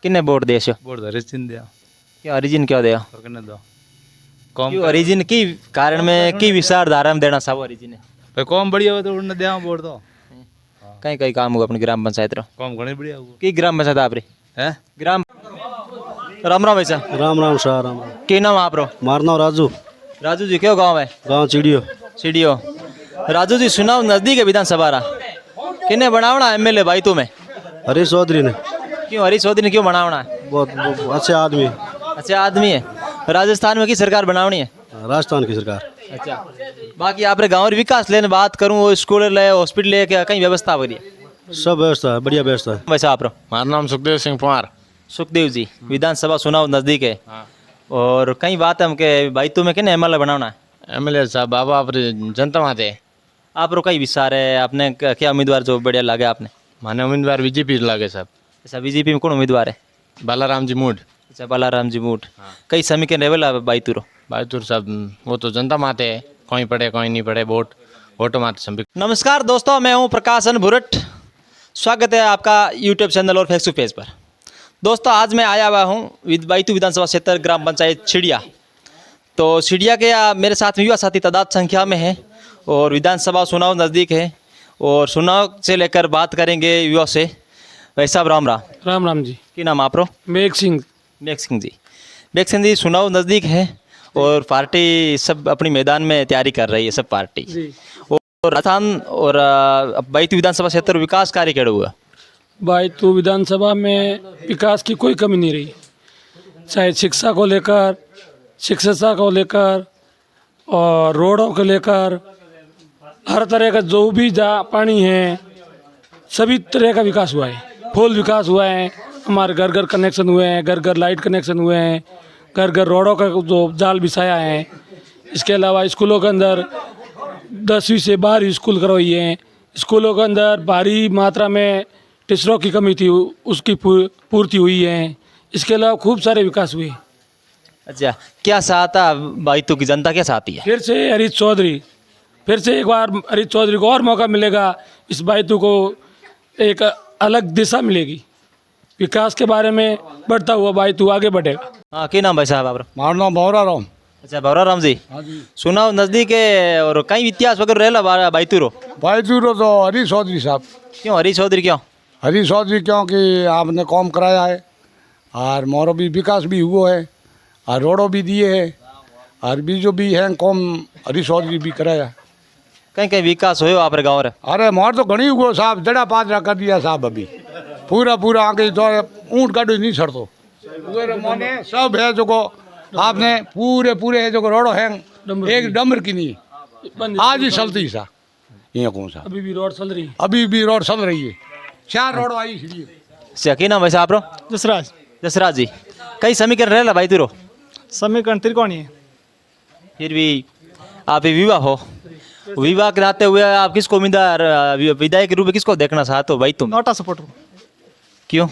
किन्ने वोट दे छो वोट धरे सिंधिया क्यों ओरिजिन क्यों दे और कने दो कॉम क्यों ओरिजिन की कारण में की विचारधारा में देना सब ओरिजिन है भाई कॉम बढ़िया हो तो उन्हें दिया वोट दो कहीं कहीं काम होगा अपनी ग्राम पंचायत रो कॉम घणी बढ़िया हो की ग्राम पंचायत आप री है ग्राम राम राम भाई साहब राम राम शाह राम राम। की नाम आप रो मारा नाम राजू, राजू जी क्यों गाँव है गांव चिड़ियो। सीडीओ राजू जी सुनाओ नजदीक है विधानसभा रा किन्ने बनावना एमएलए भाई तुम्हें हरीश चौधरी ने क्यों हरीश चौधरी ने क्यों बनावना है बहुत अच्छे आदमी, अच्छा आदमी है राजस्थान में की सरकार बनावनी है राजस्थान की सरकार। अच्छा बाकी आपरे गाँव रे विकास लेने बात करूँ वो स्कूल ले हॉस्पिटल ले क्या कहीं व्यवस्था हो रही है सब व्यवस्था है, बढ़िया व्यवस्था है। वैसे आप रो मारा नाम सुखदेव सिंह पंवार। सुखदेव जी विधानसभा चुनाव नजदीक है और कई बात है हमके भाई तुम्हें किन्ने एमएलए बनावना है एमएलए साहब बाबा आप जनता माते आप रो कई विचार है आपने क्या उम्मीदवार जो बढ़िया लगे आपने माने उम्मीदवार बीजेपी लागे साहब अच्छा बीजेपी में कौन उम्मीदवार है बालाराम जी मूड अच्छा बालाराम जी मूठ कई समीकरण रेवेला भाई तुरो बहादुर साहब वो तो जनता माते है कोई पढ़े कोई नहीं पढ़े वोट माते सभी। नमस्कार दोस्तों मैं हूं प्रकाशन भुरट स्वागत है आपका यूट्यूब चैनल और फेसबुक पेज पर। दोस्तों आज मैं आया हुआ हूं बैतू विधानसभा क्षेत्र ग्राम पंचायत छिड़िया। तो छिड़िया के मेरे साथ में युवा साथी तादाद संख्या में है और विधानसभा चुनाव नज़दीक है और चुनाव से लेकर बात करेंगे युवा से। भाई साहब राम राम। राम राम जी। की नाम आप रो मेघ सिंह। मेघ सिंह जी। मेघ सिंह जी चुनाव नज़दीक है और पार्टी सब अपनी मैदान में तैयारी कर रही है सब पार्टी जी। और राजस्थान और बैतू विधानसभा क्षेत्र विकास कार्य केड़ा हुआ बैतू विधानसभा में विकास की कोई कमी नहीं रही, चाहे शिक्षा को लेकर, शिक्षा को लेकर और रोडों को लेकर, हर तरह का जो भी जहाँ पानी है सभी तरह का विकास हुआ है, फुल विकास हुआ है। हमारे घर घर कनेक्शन हुए हैं, घर घर लाइट कनेक्शन हुए हैं, घर घर रोडों का जो जाल बिछाया है। इसके अलावा स्कूलों के अंदर 10वीं से 12वीं स्कूल करवाई हैं। स्कूलों के अंदर भारी मात्रा में टीचरों की कमी थी, उसकी पूर्ति हुई है। इसके अलावा खूब सारे विकास हुए। अच्छा क्या चाहता बैतू की जनता क्या चाहती है फिर से हरीश चौधरी, फिर से एक बार हरीश चौधरी को और मौका मिलेगा। इस बैतू को एक अलग दिशा मिलेगी, विकास के बारे में बढ़ता हुआ बैतू आगे बढ़ेगा। हाँ की नाम भाई साहब आप मारा नाम भौरा राम। अच्छा भौरा राम जी चुनाव नज़दीक है और कई इतिहास वगैरह रहेला बैतू रो भाईचूरो तो हरीश चौधरी साहब। क्यों हरीश चौधरी क्यों हरीश चौधरी क्योंकि आपने काम कराया है और मोरो भी विकास भी हुआ है और रोडों भी दिए है और बीजो भी है काम हरीश चौधरी भी कराया। कहीं कहीं विकास हो आप गाँव रे अरे मोर तो घनी हुआ साहब, जड़ा पादरा कर दिया साहब। अभी पूरा आगे तो ऊँट गाड़ी नहीं छड़तो मोने सब है जो को आपने पूरे है जो को रोडो है एक डमर की नहीं आज ही चलती सा ये कौन सा अभी भी रोड चल रही है। अभी भी रोड चल रही है, 4 रोड आई इसलिए। अच्छा की नाम वैसे आप रो जसराज। जसराज जी कई समीकरण रहेला बैतू रो समीकरण त्रिकोणीय है। फिर भी आप विवाह हो विवाह के नाते हुए आप किसको उम्मीदवार विधायक के रूप में किसको देखना चाहते हो भाई तुम नोटा सपोर्टर क्यों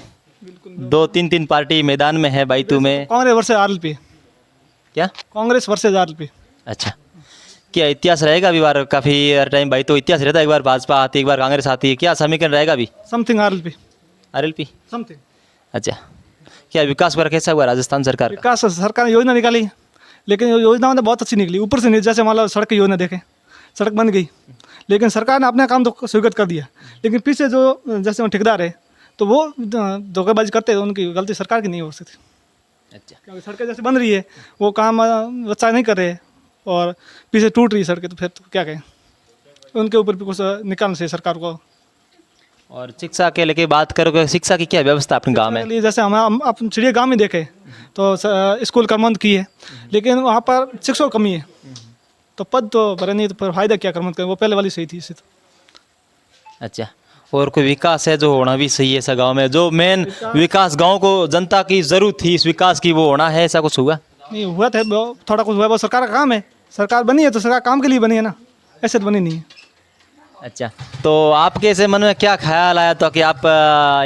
2-3 पार्टी मैदान में है बैतू में कांग्रेस वर्सेज आरएलपी। क्या कांग्रेस वर्सेज आरएलपी। अच्छा क्या इतिहास रहेगा अभी बार काफ़ी टाइम भाई तो इतिहास रहता है, एक बार भाजपा आती है एक बार कांग्रेस आती है, क्या समीकरण रहेगा अभी समथिंग आरएलपी। RLP something. अच्छा क्या विकास वगैरह कैसा हुआ राजस्थान सरकार का विकास सरकार ने योजना निकाली, लेकिन योजना बहुत अच्छी निकली। ऊपर से नीचे, जैसे मान लो सड़क की योजना देखें, सड़क बन गई लेकिन सरकार ने अपना काम तो स्वीकृत कर दिया, लेकिन पीछे जो जैसे वो ठेकेदार है तो वो धोखेबाजी करते हैं, उनकी गलती सरकार की नहीं हो सकती। अच्छा क्योंकि सड़कें जैसे बन रही है वो काम बच्चा नहीं कर रहे और पीछे टूट रही सड़कें, तो फिर तो क्या कहें, उनके ऊपर भी कुछ निकालना चाहिए सरकार को। और शिक्षा के लेके बात करोगे, शिक्षा की क्या व्यवस्था अपने गाँव में? लिए जैसे हम अपन चिड़िया गाँव में देखें तो स्कूल कर्मंद की है, लेकिन वहाँ पर शिक्षकों की कमी है, तो पद तो भरे नहीं, तो फिर फायदा क्या कर्मंद करें, वो पहले वाली सही थी इससे तो। अच्छा और कोई विकास है जो होना भी सही है ऐसा गांव में, जो मेन विकास गांव को जनता की जरूरत थी इस विकास की, वो होना है, ऐसा कुछ हुआ? नहीं हुआ था, थोड़ा कुछ हुआ, वो सरकार का काम है, सरकार बनी है तो सरकार काम के लिए बनी है ना, ऐसे तो बनी नहीं है। अच्छा तो आपके ऐसे मन में क्या ख्याल आया तो कि आप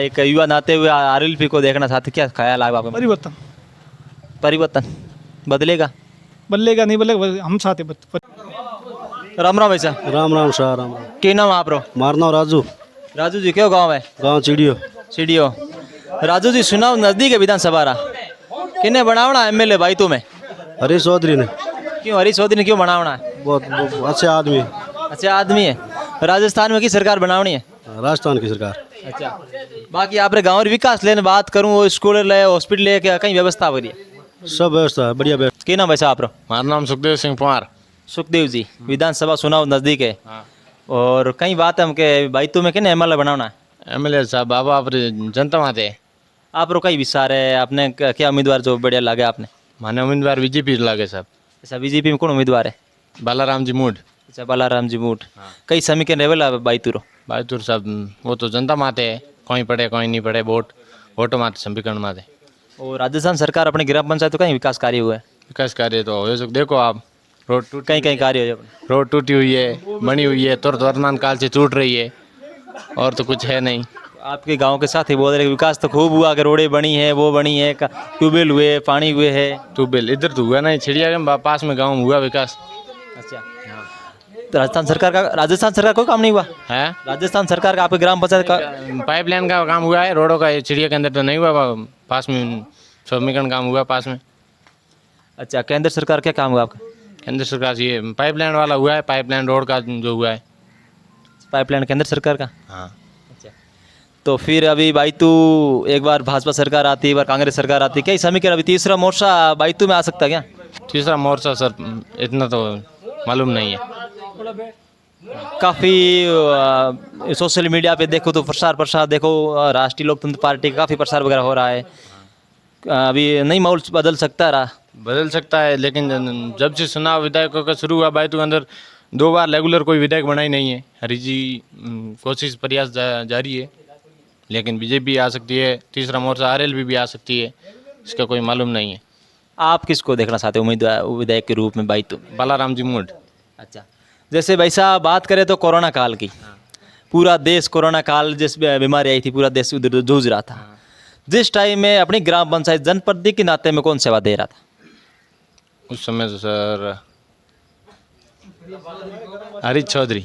एक युवा नाते हुए आरएलपी को देखना चाहते, क्या ख्याल आया आपको? परिवर्तन। परिवर्तन बदलेगा बदलेगा नहीं बदलेगा, हम चाहते। राम राम भैसा। राम राम शाह राम राम। की नाम आप रो मारा नाम राजू, राजू जी क्यों गाँव है गांव चिड़ियो। सीडीओ राजू जी चुनाव नजदीक है विधानसभा रा, किन्ने बनावना एमएलए भाई तुम्हें? हरीश चौधरी ने। क्यों हरीश चौधरी ने क्यों बनावना है? बहुत अच्छे आदमी। अच्छा आदमी है। राजस्थान में की सरकार बनावनी है? राजस्थान की सरकार। अच्छा बाकी आपरे गाँव रे विकास लेने बात करूँ, वो स्कूल ले हॉस्पिटल ले क्या कहीं व्यवस्था करिए? सब व्यवस्था है, बढ़िया व्यवस्था। क्या नाम वैसा आपरो? मारा नाम सुखदेव सिंह पंवार। सुखदेव जी, विधानसभा चुनाव नजदीक है और कई बात है हमके भाई तुम्हें किन्ने एमएलए बनावना है? एमएलए साहब बाबा आप जनता माते आप रो कई विचार है, आपने क्या उम्मीदवार जो बढ़िया लगे आपने? माने उम्मीदवार बीजेपी लागे साहब। अच्छा बीजेपी में कौन उम्मीदवार है? बालाराम जी मूड। अच्छा बालाराम जी मूठ। कई समीकरण रेवेला भाई तुरो? बहादुर साहब वो तो जनता माते है, कोई पड़े कोई नहीं पड़े, वोट माते समीकरण माते। और राजस्थान सरकार अपने ग्राम पंचायत तो कहीं विकास कार्य हुआ है? विकास कार्य तो हो देखो आप, रोड कहीं कहीं कार्य हो? रोड टूटी हुई है, बनी हुई है, तुरंत वर्तमान काल से टूट रही है, और तो कुछ है नहीं। आपके गांव के साथ ही बोल रहे विकास तो खूब हुआ, कि रोडें बनी है, वो बनी है, ट्यूबवेल हुए, पानी हुए है। ट्यूबवेल इधर तो हुआ नहीं, चिड़िया के पास में गाँव हुआ विकास। अच्छा तो राजस्थान सरकार कोई काम नहीं हुआ है? राजस्थान सरकार का आपके ग्राम पंचायत का? पाइपलाइन का काम हुआ है, रोडों का चिड़िया के अंदर तो नहीं हुआ, पास में समीकरण काम हुआ पास में। अच्छा केंद्र सरकार क्या काम हुआ आपका? केंद्र सरकार से ये पाइपलाइन वाला हुआ है, पाइपलाइन रोड का जो हुआ है। पाइपलाइन केंद्र सरकार का? हाँ। अच्छा तो फिर अभी बाईतू एक बार भाजपा सरकार आती, एक बार कांग्रेस सरकार आती, कई समीकरण अभी तीसरा मोर्चा बाईतू में आ सकता है क्या? तीसरा मोर्चा सर इतना तो मालूम नहीं है। काफ़ी सोशल मीडिया पे देखो तो प्रसार देखो, राष्ट्रीय लोकतंत्र पार्टी का काफ़ी प्रसार वगैरह हो रहा है, अभी नहीं माहौल बदल सकता रहा? बदल सकता है, लेकिन जब से चुनाव विधायकों का शुरू हुआ बाईतू के अंदर 2 बार रेगुलर कोई विधायक बना ही नहीं है। हरी जी कोशिश प्रयास जारी है, लेकिन बीजेपी आ सकती है, तीसरा मोर्चा आरएलबी भी आ सकती है, इसका कोई मालूम नहीं है। आप किसको देखना चाहते हो उम्मीदवार विधायक के रूप में बाईतू? बालाराम जी मूड। अच्छा जैसे भाई साहब बात करें तो कोरोना काल की, पूरा देश कोरोना काल जिस बीमारी आई थी पूरा देश उधर जूझ रहा था, जिस टाइम में अपनी ग्राम पंचायत जनप्रतिनिधि के नाते में कौन सेवा दे रहा था उस समय तो सर हरीश चौधरी।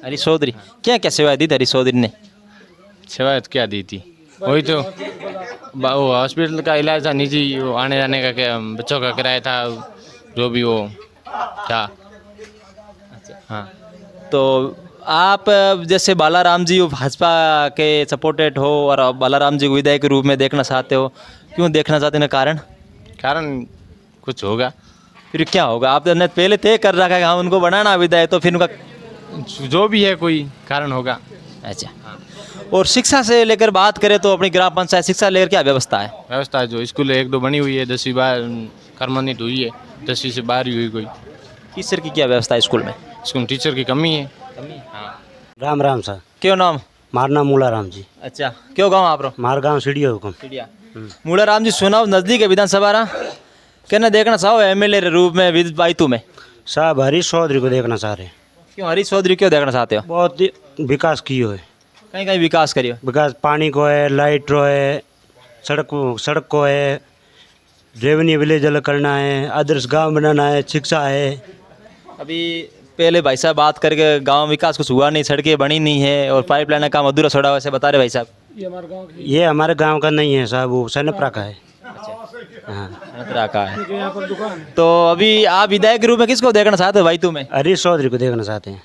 हरीश चौधरी क्या क्या सेवाएं दी थी हरीश चौधरी ने? सेवायत क्या दी थी, वही तो वो हॉस्पिटल का इलाज था, निजी वो आने जाने का बच्चों का किराया था, जो भी वो था। हाँ तो आप जैसे बालाराम जी भाजपा के सपोर्टेड हो और बालाराम जी को विधायक के रूप में देखना चाहते हो, क्यों देखना चाहते हैं? कारण कुछ होगा, फिर क्या होगा? आपने पहले तय कर रखा है कि हाँ उनको बनाना विधायक, तो फिर उनका जो भी है कोई कारण होगा। अच्छा और शिक्षा से लेकर बात करें तो अपनी ग्राम पंचायत शिक्षा लेकर क्या व्यवस्था है? व्यवस्था जो स्कूल 1-2 बनी हुई है, 10वीं बार कर्मण्यत हुई है, 10वीं से 12वीं हुई कोई। टीचर की क्या व्यवस्था है स्कूल में? स्कूल टीचर की कमी है। राम राम सर। क्यों नाम? मारा नाम मूला राम जी। अच्छा क्यों गाँव आप? मार गाँव सीढ़ी हुक्म। मूला राम जी चुनाव नजदीक है विधानसभा रहा, कहना देखना चाहो एमएलए रूप में बाईतू में? साहब हरीश चौधरी को देखना चाह रहे हैं। क्यों हरीश चौधरी क्यों देखना चाहते हो? बहुत विकास किए है, कहीं कहीं विकास करियो। विकास पानी को है, लाइट रो है, सड़क को है, रेवेन्यू विलेज अलग करना है, आदर्श गांव बनाना है, शिक्षा है। अभी पहले भाई साहब बात करके गांव विकास कुछ हुआ नहीं, सड़कें बनी नहीं है और पाइपलाइन का काम अधूरा छोड़ा हुआ, ऐसे बता रहे भाई साहब। ये हमारे गांव का नहीं है साहब, वो सैनपरा का है। हाँ नतरा का है। तो अभी आप विधायक के रूप में किसको देखना चाहते हो भाई तुम्हें? हरीश चौधरी को देखना चाहते हैं।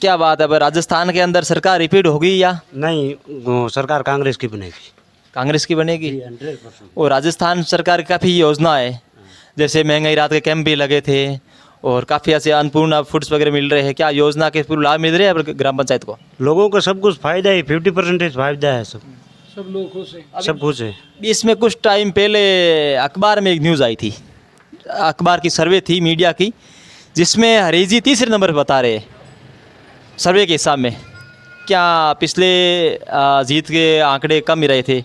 क्या बात है, राजस्थान के अंदर सरकार रिपीट होगी या नहीं, वो सरकार कांग्रेस की बनेगी। कांग्रेस की बनेगी? 100%। और राजस्थान सरकार की काफ़ी योजना है, जैसे महंगाई रात के कैंप भी लगे थे और काफ़ी ऐसे अन्नपूर्णा फूड्स वगैरह मिल रहे हैं, क्या योजना के पूरे लाभ मिल रहे हैं ग्राम पंचायत को? लोगों को सब कुछ फायदा है, 50% फायदा है, सब लोग खुश हैं। सब कुछ है। इसमें कुछ टाइम पहले अखबार में एक न्यूज़ आई थी, अखबार की सर्वे थी मीडिया की, जिसमें हरीश जी तीसरे नंबर पर बता रहे सर्वे के हिसाब में। क्या पिछले जीत के आंकड़े कम ही रहे थे?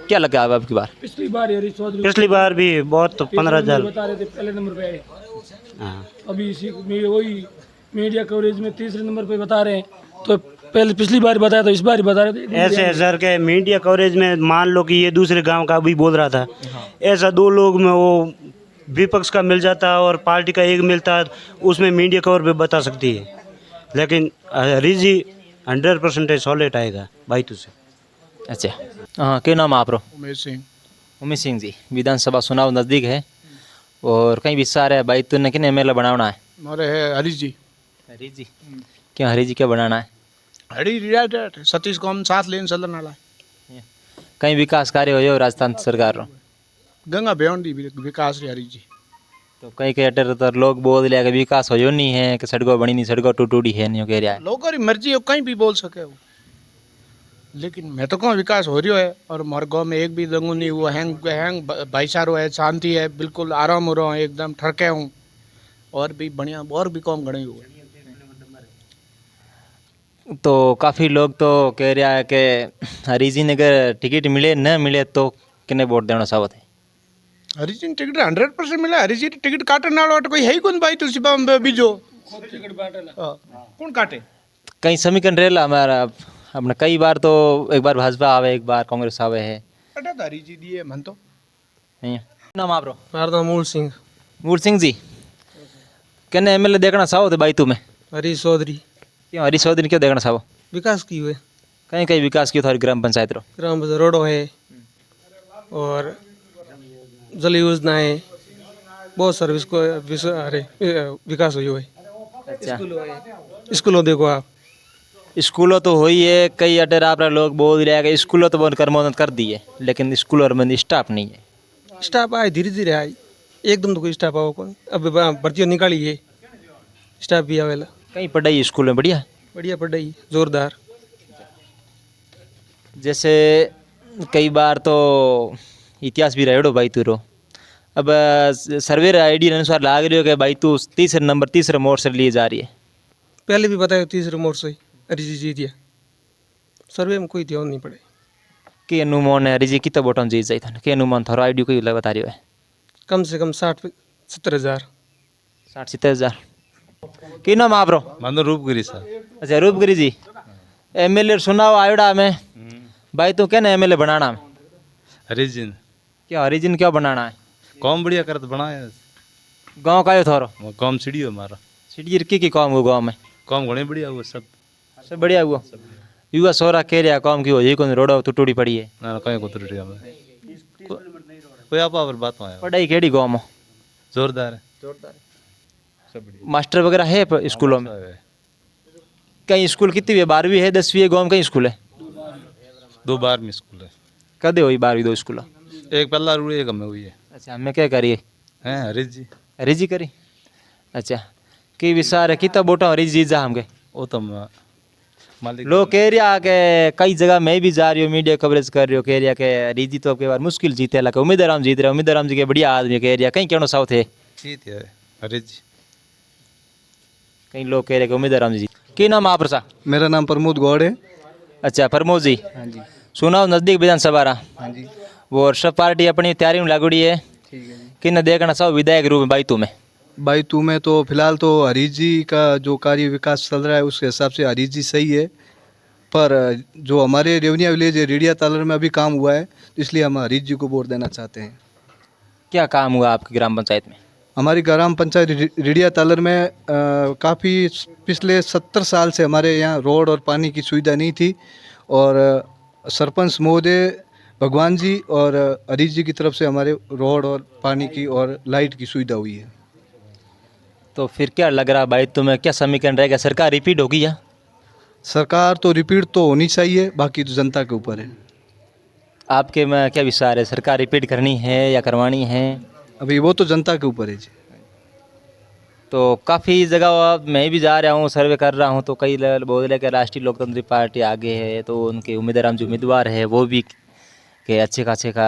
क्या लगा अब की बार? पिछली बार हरीश चौधरी पिछली बार भी बहुत 15,000 बता रहे थे, पहले नंबर पे आए। हाँ। अभी इसी वही मीडिया कवरेज में तीसरे नंबर पे बता रहे हैं, तो पहले पिछली बार बताया तो इस बार ही बता रहे थे। ऐसे सर के मीडिया कवरेज में मान लो कि ये दूसरे गांव का भी बोल रहा था, ऐसा 2 लोग में वो विपक्ष का मिल जाता और पार्टी का एक मिलता, उसमें मीडिया कवर पे बता सकती है। लेकिन हरीश जी 100% सॉलिड आएगा बाईतू से। अच्छा हाँ क्यों नाम आप रो उमेश सिंह उमेश सिंह जी विधानसभा चुनाव नज़दीक है और कई विचार है भाई तूने किन एम बनाना है हमारे है हरीश जी हरी जी क्यों हरी जी क्या बनाना है हरी रिटायर्ड सतीश को हम 7 लेन चलन वाला है कई विकास कार्य हो राजस्थान सरकार रो गंगा बेहोंडी विकास रे हरीश जी तो कई कई अटर तो लोग बोल लिया कि विकास हो नहीं है कि सड़कों बनी नहीं सड़कों टूटी है नहीं कह रहा है लोगों की मर्जी है कहीं भी बोल सके वो लेकिन मैं तो कहूँ विकास हो रही है और हमारे गाँव में एक भी दंगू नहीं हुआ हैंग भाईचारो है शांति है बिल्कुल आराम हो रहा हूँ एकदम ठरके हूँ और भी बढ़िया और भी काम गणे हुए तो काफ़ी लोग तो कह रहा है कि हरी जी ने अगर टिकट मिले न मिले तो किन्ने वोट देना चाहो थे हरीश जी टिकट 100% मिला हरीश जी टिकट काटने वाला कोई है ही कौन भाई तुलसी बाबा बीजो कौन काटे कई समीकरण रेला हमारा अपने कई बार तो एक बार भाजपा आवे एक बार कांग्रेस आवे है अटा तो हरीश जी दिए मन तो नहीं है। नाम आप रो मारा नाम मूल सिंह मूल सिंह जी किन्ने एमएलए देखना चाहो थे भाई तुम्हें हरीश चौधरी क्यों हरी चौधरी क्यों देखना चाहो विकास की हुए कहीं कहीं विकास किया था ग्राम पंचायत रो ग्राम पंचायत रोडो है और जल योजना है बहुत सर्विस को अरे विकास हुई है अच्छा स्कूलों देखो आप स्कूलों तो हुई है कई अटर आप लोग बोल रहे हैं कि स्कूलों तो बहुत कर्मोन्नत कर दी है लेकिन स्कूलों में स्टाफ नहीं है स्टाफ आए धीरे धीरे आए एकदम तो कोई स्टाफ आओ कौन अब भर्तियों निकाली है स्टाफ भी आवेला कहीं पढ़ाई स्कूल में बढ़िया बढ़िया पढ़ाई जोरदार जैसे कई बार तो इतिहास भी रहेड़ो भाई तू अब सर्वे आईडी अनुसार लाग रही हो कि भाई तू तीसरे मोड़ से लिए जा रही है पहले भी बताया तीसरे मोड़ से हरी जी जीत गया सर्वे में कोई ध्यान नहीं पड़े के अनुमान है हरी जी कितना वोटों जीत जाए था के अनुमान थारो आईडी कोई बता रही है कम से कम 60-70 हज़ार 60-70 हज़ार की नाम आप रो मानो रूपगिरी सर अच्छा रूपगिरी जी एमएलए सुनाओ आयोडा में भाई तू क्या ना एमएलए बनाना है हरीश जी ने क्या हरी जी ने क्या बनाना है काम बढ़िया करत बनाया गाँव का यो थारो वो काम सीढ़ी हमारा सिटी की काम हुआ गाँव में काम घणे बढ़िया हुआ सब बढ़िया हुआ युवा सोरा कह रहा काम की हो ये कौन रोड तो टूटी पड़ी है ना कहीं को त्रुटि हमें कोई आप पर बात में आया पढ़ाई केड़ी गाँव में जोरदार है मास्टर वगैरह है स्कूलों में कहीं स्कूल कितनी है 12वीं है 10वीं है गाँव में कहीं स्कूल है 2 12वीं स्कूल है कदे हुई 12वीं 2 स्कूल एक पहला रूढ़ी एक हमें हुई है अच्छा हमें क्या करिए हैं हरीश जी हरी जी करी अच्छा की विचार है कितना वोटा हरी जी जा हम गए वो तो मालिक लोग कह रहा कि कई जगह मैं भी जा रही हूँ मीडिया कवरेज कर रही हूँ कह रहा कि हरी जी तो अब के बार मुश्किल जीते लगा उम्मीदराम जीत रहे उम्मीदराम जी के बढ़िया आदमी कह रहा कहीं क्यों साउथ है जीत है हरीश जी कई लोग कह रहे कि उम्मीदराम जी की नाम आप रसा मेरा नाम प्रमोद गौड़ है अच्छा प्रमोद जी हाँ जी सुनाओ नज़दीक विधानसभा रहा हाँ जी वो सब पार्टी अपनी तैयारी में लागूड़ी है ठीक है जी कि न देखना चाहो विधायक रूप में भाई तुम्हें भाई तू में तो फिलहाल तो हरीश जी का जो कार्य विकास चल रहा है उसके हिसाब से हरीश जी सही है पर जो हमारे रेवनिया विलेज रेडिया तालर में अभी काम हुआ है इसलिए हम हरीश जी को वोट देना चाहते हैं क्या काम हुआ आपकी ग्राम पंचायत में हमारी ग्राम पंचायत रेडिया तालर में काफ़ी पिछले 70 साल से हमारे यहाँ रोड और पानी की सुविधा नहीं थी और सरपंच महोदय भगवान जी और हरीश जी की तरफ से हमारे रोड और पानी की और लाइट की सुविधा हुई है तो फिर क्या लग रहा भाई तुम्हें क्या समीकरण रहेगा सरकार रिपीट होगी या सरकार तो रिपीट तो होनी चाहिए बाकी तो जनता के ऊपर है आपके में क्या विचार है सरकार रिपीट करनी है या करवानी है अभी वो तो जनता के ऊपर है जी तो काफ़ी जगह मैं भी जा रहा हूँ सर्वे कर रहा हूँ तो कई बोल रहे कि राष्ट्रीय लोकतांत्रिक पार्टी आगे है तो उनके उम्मीदवार जो उम्मीदवार है वो भी के अच्छे खासे का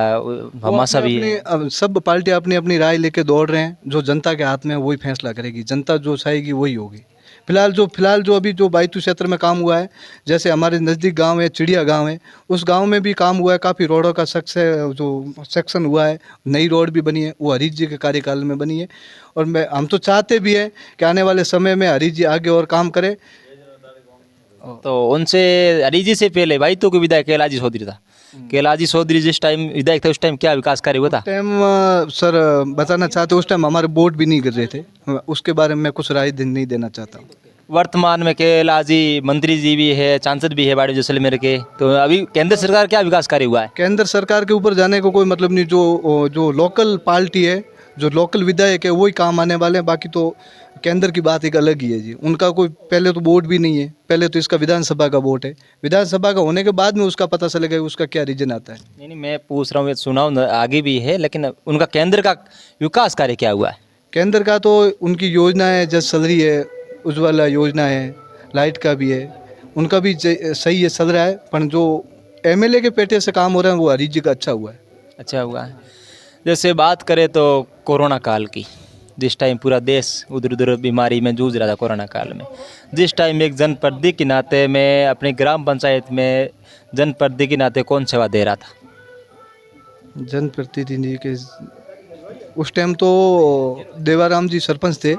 हमाशा भी है अब सब पार्टी अपनी अपनी राय लेके दौड़ रहे हैं जो जनता के हाथ में है वही फैसला करेगी जनता जो चाहेगी वही होगी फिलहाल जो अभी जो बायतू क्षेत्र में काम हुआ है जैसे हमारे नज़दीक गांव है चिड़िया गांव है उस गांव में भी काम हुआ है काफ़ी रोडों का जो सेक्शन हुआ है नई रोड भी बनी है वो हरीश जी के कार्यकाल में बनी है और हम तो चाहते भी हैं कि आने वाले समय में हरीश जी आगे और काम करें तो उनसे हरी जी से पहले भाई तो कोई विधायक कैलाजी चौधरी था कैलाजी चौधरी जिस टाइम विधायक थे उस टाइम क्या विकास कार्य हुआ था टाइम सर बताना चाहते उस टाइम हमारे वोट भी नहीं गिर रहे थे उसके बारे में मैं कुछ राय नहीं देना चाहता हूँ वर्तमान में केला जी मंत्री जी भी है, सांसद भी है बाड़ी जैसलमेर के, तो अभी केंद्र सरकार क्या विकास कार्य हुआ है? केंद्र सरकार के ऊपर जाने को कोई मतलब नहीं, जो लोकल पार्टी है, जो लोकल विधायक है, वही काम आने वाले हैं। बाकी तो केंद्र की बात एक अलग ही है जी। उनका कोई पहले तो वोट भी नहीं है, पहले तो इसका विधानसभा का वोट है। विधानसभा का होने के बाद में उसका पता चलेगा उसका क्या रीजन आता है। नहीं नहीं, मैं पूछ रहा हूँ, सुना हूँ आगे भी है, लेकिन उनका केंद्र का विकास कार्य क्या हुआ है? केंद्र का तो उनकी योजना है, जस चल रही है, उज्ज्वला योजना है, लाइट का भी है, उनका भी सही है, चल रहा है। पर जो एमएलए के पेटे से काम हो रहा है वो हरीश जी का अच्छा हुआ है। अच्छा हुआ है। जैसे बात करें तो कोरोना काल की, जिस टाइम पूरा देश उधर उधर बीमारी में जूझ रहा था कोरोना काल में, जिस टाइम एक जनप्रतिनिधि के नाते मैं अपनी ग्राम पंचायत में जनप्रतिनिधि के नाते कौन सेवा दे रहा था? जनप्रतिनिधि के उस टाइम तो देवाराम जी सरपंच थे,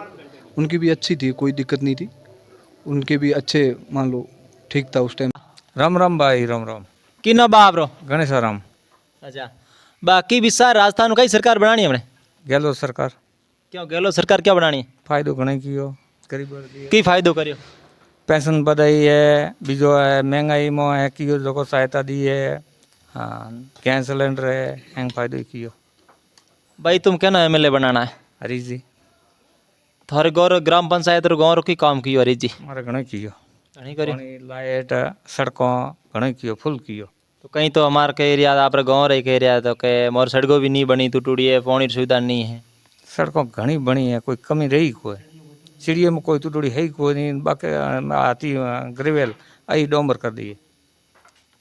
उनकी भी अच्छी थी, कोई दिक्कत नहीं थी, उनके भी अच्छे मान लो ठीक था उस टाइम। राम राम भाई, राम राम। कि ना बाप रो। गणेश राम। अच्छा, बाकी विस्तार राजस्थान में कई सरकार बनानी है हमने, गहलोत सरकार क्यों गहलोत सरकार क्या बनानी है? फायदो घणे कियो, गरीब वर्ग की फायदो करियो? पेंशन बधाई है, बीजो है महंगाई में है कियो जो सहायता दी है, हाँ गैस सिलेंडर है, हैंग फायदो कियो। भाई तुम क्या ना एमएलए बनाना है? हरीश जी थारे गौर ग्राम पंचायत और गाँव की काम कियो हरीश जी? हमारे घणे कियो, नहीं करियो। पानी लाइट सड़कों घणे कियो, फुल कियो। तो कहीं तो हमारे के एरिया आप गाँव रही के एरिया तो के मोर सड़कों भी नहीं बनी, टूटी है, पानी की सुविधा नहीं है। सड़कों घणी बनी है, कोई कमी रही कोई, चिड़िया में कोई टूटी है ही कोई नहीं, बाकी आती ग्रेवेल आई डोंबर कर दी है।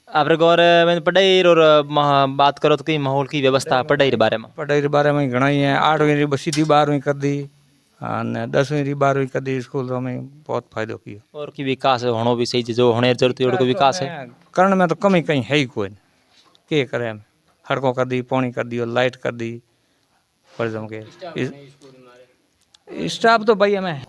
आप गौर में पढ़ाई और बात करो तो कई माहौल की व्यवस्था पढ़ाई के बारे में? पढ़ाई के बारे में घना ही है, 8वीं री सीधी 12वीं कर दी, हाँ 10वीं री 12वीं कर दी, स्कूल में बहुत फायदो किया। और की विकास होना भी सही, जो होने जरूरत है विकास है करण में तो कमी कहीं है ही कोई, के करे हम सड़कों कर दी, पानी कर दी और लाइट कर दी, पर जम के स्टाफ तो भाई हमें।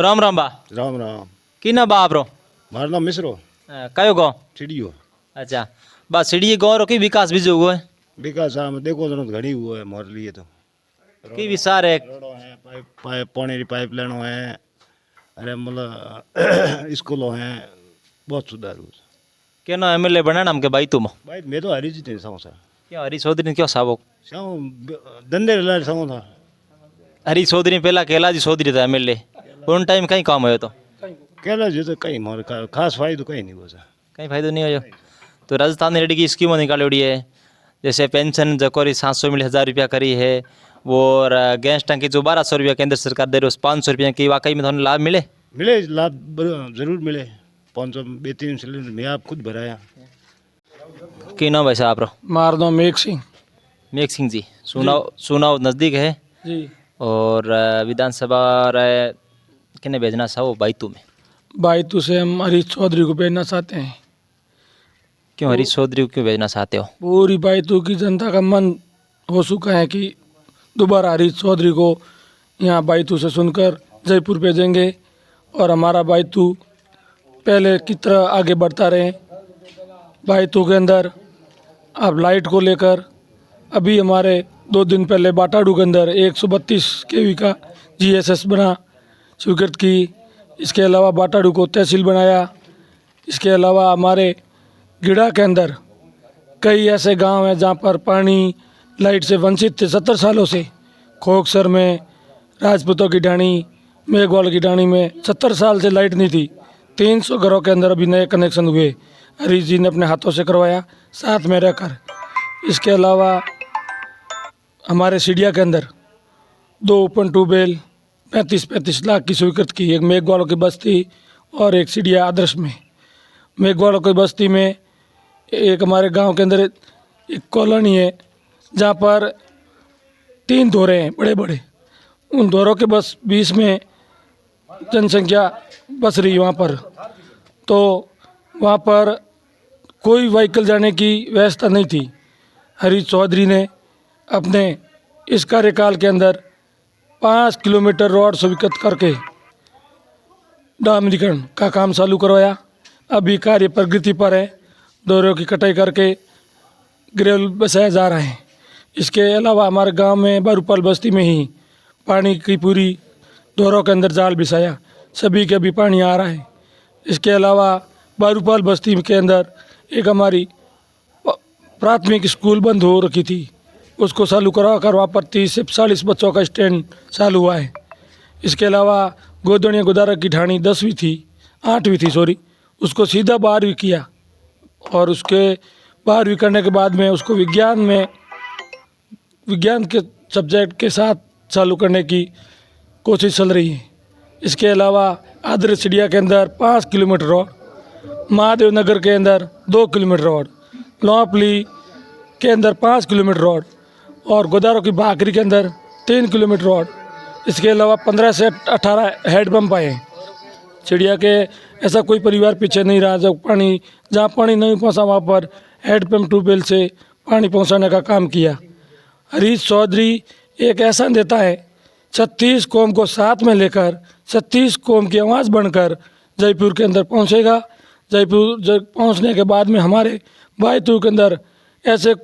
राम राम बा। राम राम। की ना बाप रो? मारा नाम मिश्रो, कयो गाँव? चिड़ियो। अच्छा, बस सीढ़ी गाँव की विकास भी जो हुआ है विकास हम देखो तो घनी हुआ है हमारे लिए तो। की विचार है? रोडों है, पाइप पानी की पाइप लाइनों है, अरे मतलब स्कूलों हैं, बहुत सुधार हुआ। क्या ना एमएलए बनाना हम के भाई तुम? भाई मैं तो हरी जी थे साहू सा, क्या हरीश चौधरी ने क्यों साबो? साहू धंधे लाए साहू था। हरीश चौधरी पहला कैला जी चौधरी था एमएलए, उन टाइम कहीं काम हो तो कहला जी तो कहीं हमारे खास फायदो कहीं नहीं हुआ। कहीं फायदो नहीं हो। तो राजस्थान रेडी की स्कीमों निकाली है, जैसे पेंशन जकोरी 700 मिल 1000 रुपया करी है, वो और गैस टंकी जो 1200 रुपया केंद्र सरकार दे रही है, उस 500 रुपया की वाकई में थोड़ा लाभ मिले? मिले लाभ जरूर मिले, 500 सिलेंडर मैं आप खुद भराया। की नाम वैसे आप रो? मार दो मेघ सिंह मेघ सिंह जी, सुनाओ नज़दीक है जी। और विधानसभा किन्हें भेजना था वो बाईतू में? बाईतू से हम हरीश चौधरी को भेजना चाहते हैं। क्यों हरीश चौधरी को क्यों भेजना चाहते हो? पूरी बाईतू की जनता का मन हो चुका है कि दोबारा हरीश चौधरी को यहाँ बाईतू से सुनकर जयपुर भेजेंगे और हमारा बाईतू पहले की तरह आगे बढ़ता रहे। बाईतू के अंदर अब लाइट को लेकर अभी हमारे 2 दिन पहले बाटाडू के अंदर 132 kV का GSS बना स्वीकृत की। इसके अलावा बाटाडू को तहसील बनाया। इसके अलावा हमारे गिड़ा के अंदर कई ऐसे गांव हैं जहां पर पानी लाइट से वंचित थे 70 सालों से। खोकसर में, राजपूतों की ढाणी, मेघवाल की ढाणी में 70 साल से लाइट नहीं थी। 300 घरों के अंदर अभी नए कनेक्शन हुए, हरीश जी ने अपने हाथों से करवाया साथ में रहकर। इसके अलावा हमारे सीढ़िया के अंदर 2 ओपन ट्यूबवेल 35-35 लाख की स्वीकृत की, एक मेघवालों की बस्ती और एक सीढ़िया आदर्श में। मेघवालों की बस्ती में एक हमारे गांव के अंदर एक कॉलोनी है जहां पर 3 दौरे हैं बड़े बड़े। उन दौरों के बस 20 में जनसंख्या बस रही वहाँ पर, तो वहाँ पर कोई व्हीकल जाने की व्यवस्था नहीं थी। हरीश चौधरी ने अपने इस कार्यकाल के अंदर 5 किलोमीटर रोड स्वीकृत करके डामरीकरण का काम चालू करवाया। अभी कार्य प्रगति पर है, दौरों की कटाई करके ग्रेवल बसाया जा रहा है। इसके अलावा हमारे गांव में बारूपाल बस्ती में ही पानी की पूरी दौरों के अंदर जाल बिछाया सभी के अभी पानी आ रहा है। इसके अलावा बारूपाल बस्ती के अंदर एक हमारी प्राथमिक स्कूल बंद हो रखी थी, उसको चालू करवा कर वहाँ पर 30 से 40 बच्चों का स्टैंड चालू हुआ है। इसके अलावा गोदड़िया गुदारा की ढाणी 10वीं थी, 8वीं थी सॉरी, उसको सीधा 12वीं किया और उसके 12वीं करने के बाद में उसको विज्ञान के सब्जेक्ट के साथ चालू करने की कोशिश चल रही है। इसके अलावा आदर चिड़िया के अंदर 5 किलोमीटर रोड, महादेव नगर के अंदर 2 किलोमीटर रोड, लौपली के अंदर 5 किलोमीटर रोड और गोदारों की भाकरी के अंदर 3 किलोमीटर रोड। इसके अलावा 15 से 18 हैंडपम्प आए हैं। चिड़िया के ऐसा कोई परिवार पीछे नहीं रहा जब जहाँ पानी नहीं पहुँचा वहाँ पर हैंडपम्प ट्यूबवेल से पानी पहुँचाने का काम किया। हरीश चौधरी एक ऐसा नेता है, 36 कौम को साथ में लेकर 36 कौम की आवाज़ बनकर जयपुर के अंदर पहुँचेगा। जयपुर पहुँचने के बाद में हमारे बायतू के अंदर ऐसे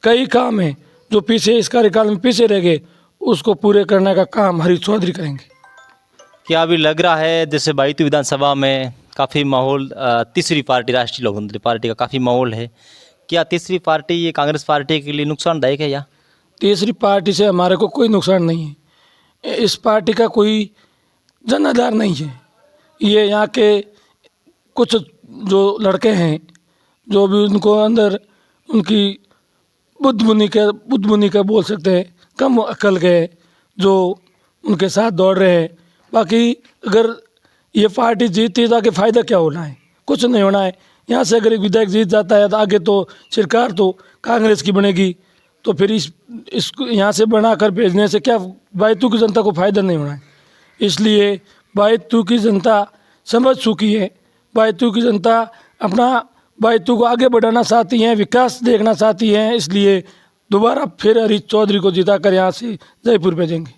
कई काम हैं जो पीछे इस कार्यकाल में पीछे रह गए, उसको पूरे करने का काम हरीश चौधरी करेंगे। क्या अभी लग रहा है जैसे बायतू विधानसभा में काफ़ी माहौल, तीसरी पार्टी राष्ट्रीय लोकतंत्र पार्टी का काफ़ी माहौल है, क्या तीसरी पार्टी ये कांग्रेस पार्टी के लिए नुकसानदायक है? या तीसरी पार्टी से हमारे को कोई नुकसान नहीं है। इस पार्टी का कोई जनाधार नहीं है। ये यहाँ के कुछ जो लड़के हैं जो भी उनको अंदर उनकी बुद्धमुनि का बोल सकते हैं, कम अकल के जो उनके साथ दौड़ रहे हैं। बाकी अगर ये पार्टी जीतती तो आगे फ़ायदा क्या होना है? कुछ नहीं होना है। यहाँ से अगर एक विधायक जीत जाता है तो आगे तो सरकार तो कांग्रेस की बनेगी, तो फिर इसको यहाँ से बनाकर भेजने से क्या बायतू की जनता को फ़ायदा नहीं होना है। इसलिए बायतू की जनता समझ चुकी है, बायतू की जनता अपना बायतू को आगे बढ़ाना चाहती हैं, विकास देखना चाहती हैं। इसलिए दोबारा फिर हरीश चौधरी को जिताकर यहाँ से जयपुर भेजेंगे।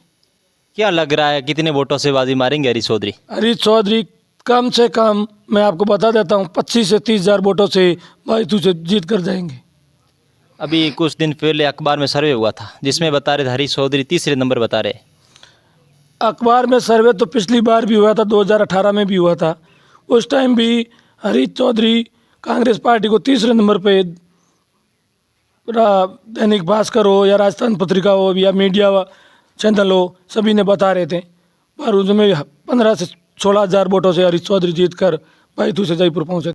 क्या लग रहा है कितने वोटों से बाजी मारेंगे हरीश चौधरी? हरीश चौधरी कम से कम मैं आपको बता देता हूँ 25 से 30 हज़ार वोटों से बायतू से जीत कर जाएंगे। अभी कुछ दिन पहले अखबार में सर्वे हुआ था जिसमें बता रहे थे हरीश चौधरी तीसरे नंबर बता रहे। अखबार में सर्वे तो पिछली बार भी हुआ था, 2018 में भी हुआ था। उस टाइम भी हरीश चौधरी कांग्रेस पार्टी को तीसरे नंबर पे दैनिक भास्कर हो या राजस्थान पत्रिका हो या मीडिया चैनल हो, सभी ने बता रहे थे। पर उसमें 15 से 16 हज़ार वोटों से हरीश चौधरी जीत कर बायतू से जयपुर पहुँचे।